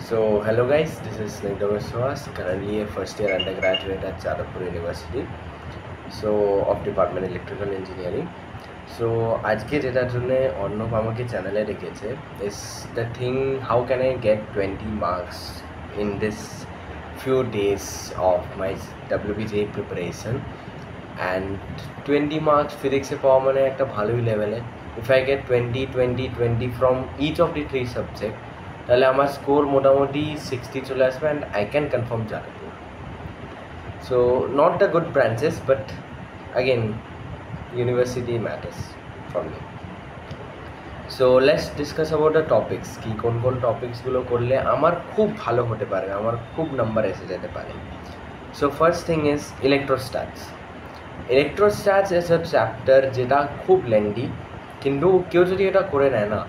So, hello guys, this is Snigdha Viswas, currently a first year undergraduate at Jadavpur University, so of Department Electrical Engineering. So, আজকে যেটার জন্য অর্ণব আমাকে চ্যানেলে রেখেছে is the thing how can I get 20 marks in this few days of my WBJ preparation, and 20 marks physics পাওয়া মানে একটা ভালোই লেভেলে. If I get 20, 20, 20 from each of the three subjects, তাহলে আমার স্কোর মোটামুটি 60 চলে আসবে and I can confirm Jadavpur. So not the good branches, but again university matters for me. So let's discuss about the topics কি কোন কোন টপিকসগুলো করলে আমার খুব ভালো হতে পারে, আমার খুব নাম্বার এসে যেতে পারে. So first thing is electrostatics. Electrostatics is a chapter যেটা খুব লেন্দি, কিন্তু কেউ যদি এটা করে নেয় না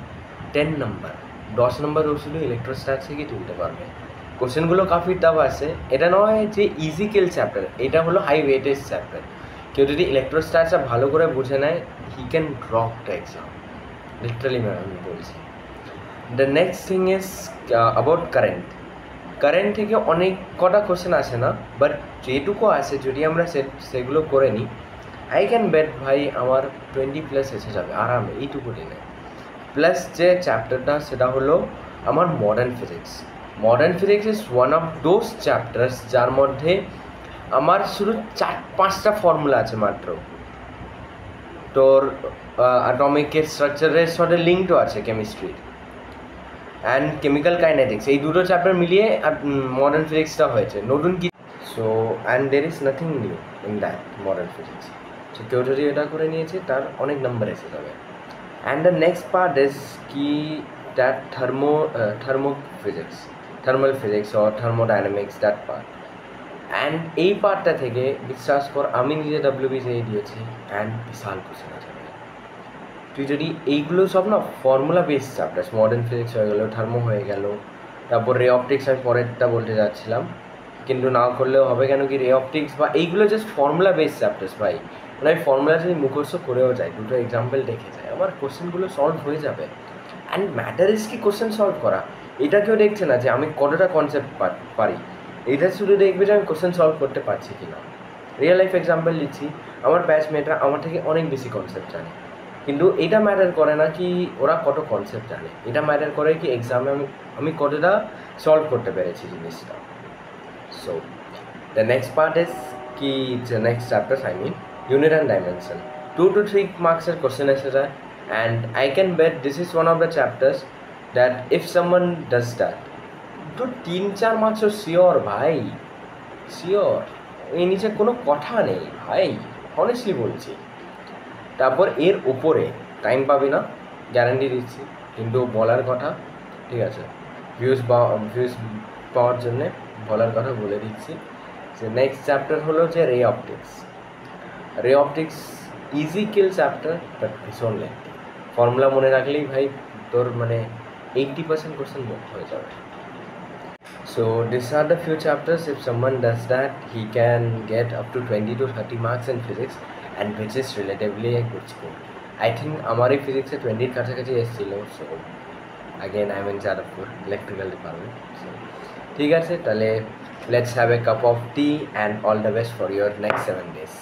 10 নাম্বার 10 নম্বর শুধু ইলেকট্রোস্ট্যাটস থেকে তুলতে পারবে. কোশ্চেনগুলো কাফি টাফ আছে, এটা নয় যে ইজি কিল চ্যাপ্টার, এটা হলো হাই ওয়েটেজ চ্যাপ্টার. কেউ যদি ইলেকট্রোস্ট্যাটসটা ভালো করে বুঝে নেয়, he can rock the exam, literally আমি বলছি. The next thing is about current থেকে অনেক কটা কোশ্চেন আসে না, বাট যেটুকু আসে যদি আমরা সেগুলো করে নিই, আই ক্যান বেট ভাই আমার 20+ এসে যাবে আরামে এইটুকু দিনে. প্লাস যে চ্যাপ্টারটা সেটা হলো আমার modern physics is one of those chapters যার মধ্যে আমার শুধু 4-5টা ফর্মুলা আছে মাত্র. তোর অ্যাটমিকের স্ট্রাকচারের সাথে লিঙ্কও আছে কেমিস্ট্রির অ্যান্ড কেমিক্যাল কাইনেটিক্স, এই দুটো চ্যাপ্টার মিলিয়ে মডার্ন ফিজিক্সটা হয়েছে. নতুন কি so and there is nothing new in that modern physics. So কেউ যদি এটা করে নিয়েছে তার অনেক নাম্বার এসে যাবে. And the next part is that thermal physics or thermodynamics, that part. And এই পার্টটা থেকে বিশ্বাস কর আমি নিজে WBJ দিয়েছি অ্যান্ড বিশাল কোশ্চেন আছে. তুই যদি এইগুলো সব না formula base chapters, modern physics হয়ে গেলো, থার্মো হয়ে গেল, তারপর রে অপটিক্স আমি পরেরটা বলতে যাচ্ছিলাম কিন্তু না করলেও হবে, কেন কি রে অপটিক্স বা এইগুলো জাস্ট ফর্মুলা বেস চ্যাপ্টার্স ভাই. মানে আমি ফর্মুলা যদি মুখস্থ করেও যাই, দুটো এক্সাম্পল দেখে যাই, আমার কোশ্চেনগুলো সলভ হয়ে যাবে. অ্যান্ড ম্যাটার ইজ কি কোশ্চেন সলভ করা. এটা কেউ দেখছে না যে আমি কতটা কনসেপ্ট পারি, এটা শুধু দেখবে যে আমি কোশ্চেন সলভ করতে পারছি কি না. রিয়েল লাইফ এক্সাম্পল দিচ্ছি, আমার ব্যাচমেটরা আমার থেকে অনেক বেশি কনসেপ্ট জানে, কিন্তু এটা ম্যাটার করে না কি ওরা কত কনসেপ্ট জানে, এটা ম্যাটার করে কি এক্সামে আমি কতটা সলভ করতে পেরেছি জিনিসটা. So the next part is কি next chapter I mean unit and dimension. 2 to 3 marks এর কোশ্চেন এসে যায়, and I can bet this is one of the chapters that if someone does that, তো 3-4 marks sure ভাই, sure, এই নিচে কোনো কথা নেই ভাই, অনেস্টলি বলছি. তারপর এর উপরে টাইম পাবি না গ্যারান্টি দিচ্ছি, কিন্তু বলার কথা ঠিক আছে, ভিউজ পাওয়ার জন্যে বলার কথা বলে দিচ্ছি. যে নেক্সট চ্যাপ্টার হলো যে ray optics easy kill chapter, but ভীষণ লেন্থি. ফর্মুলা মনে রাখলেই ভাই তোর মানে 80% কোশ্চেন হয়ে যাবে. So this are the few chapters. If someone does that, he can get up to 20 to 30 marks in physics, and which is relatively a good score. I think আমার এই ফিজিক্সে 20-র কাছাকাছি এসেছিল. So again I mean Jadavpur electrical department. So ঠিক আছে, তাহলে let's have a cup of T and all the best for your next 7 days.